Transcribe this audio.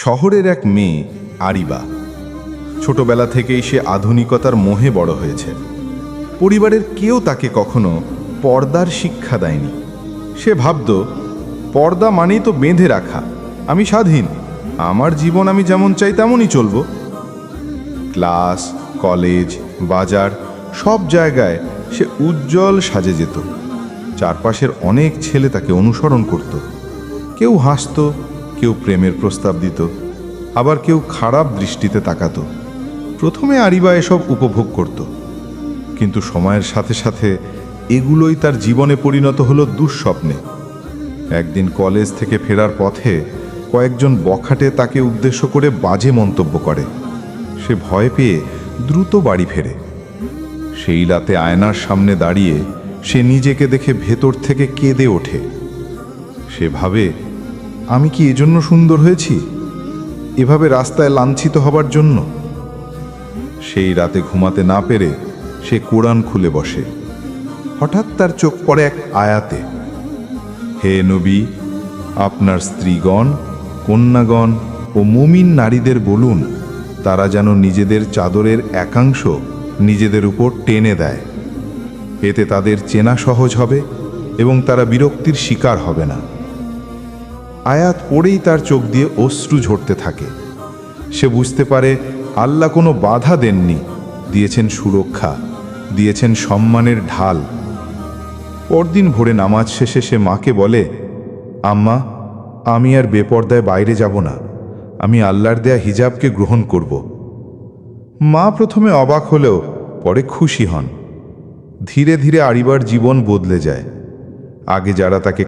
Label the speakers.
Speaker 1: শহরের এক মেয়ে আরিবা। ছোটবেলা থেকেই সে আধুনিকতার মোহে বড় হয়েছে। পরিবারের কেউ তাকে কখনো পর্দার শিক্ষা দেয়নি। সে ভাবত, পর্দা মানেই তো বেঁধে রাখা, আমি স্বাধীন, আমার জীবন আমি যেমন চাই তেমনই চলব। ক্লাস, কলেজ, বাজার সব জায়গায় সে উজ্জ্বল সাজে যেত। চারপাশের অনেক ছেলে তাকে অনুসরণ করত। কেউ হাসত, কেউ প্রেমের প্রস্তাব দিত, আবার কেউ খারাপ দৃষ্টিতে তাকাত। প্রথমে আরিবা এসব উপভোগ করত, কিন্তু সময়ের সাথে সাথে এগুলোই তার জীবনে পরিণত হলো দুঃস্বপ্নে। একদিন কলেজ থেকে ফেরার পথে কয়েকজন বখাটে তাকে উদ্দেশ্য করে বাজে মন্তব্য করে। সে ভয় পেয়ে দ্রুত বাড়ি ফেরে। সেই রাতে আয়নার সামনে দাঁড়িয়ে সে নিজেকে দেখে ভেতর থেকে কেঁদে ওঠে। সে ভাবে, আমি কি এজন্য সুন্দর হয়েছি, এভাবে রাস্তায় লাঞ্ছিত হবার জন্য? সেই রাতে ঘুমাতে না পেরে সে কোরআন খুলে বসে। হঠাৎ তার চোখ পড়ে এক আয়াতে, হে নবী, আপনার স্ত্রীগণ, কন্যাগণ ও মুমিন নারীদের বলুন, তারা যেন নিজেদের চাদরের একাংশ নিজেদের উপর টেনে দেয়। এতে তাদের চেনা সহজ হবে এবং তারা বিরক্তির শিকার হবে না। আয়াত পড়েই তার চোখ দিয়ে অশ্রু ঝরতে থাকে। সে বুঝতে পারে আল্লাহ কোনো বাধা দেননি, দিয়েছেন সুরক্ষা, দিয়েছেন সম্মানের ঢাল। পরদিন ভোরে নামাজ শেষে সে মাকে বলে, আম্মা, আমি আর বেপর্দায় বাইরে যাব না, আমি আল্লাহর দেয়া হিজাবকে গ্রহণ করব। মা প্রথমে অবাক হলেও পরে খুশি হন। ধীরে ধীরে আরিবার জীবন বদলে যায়। আগে যারা তাকে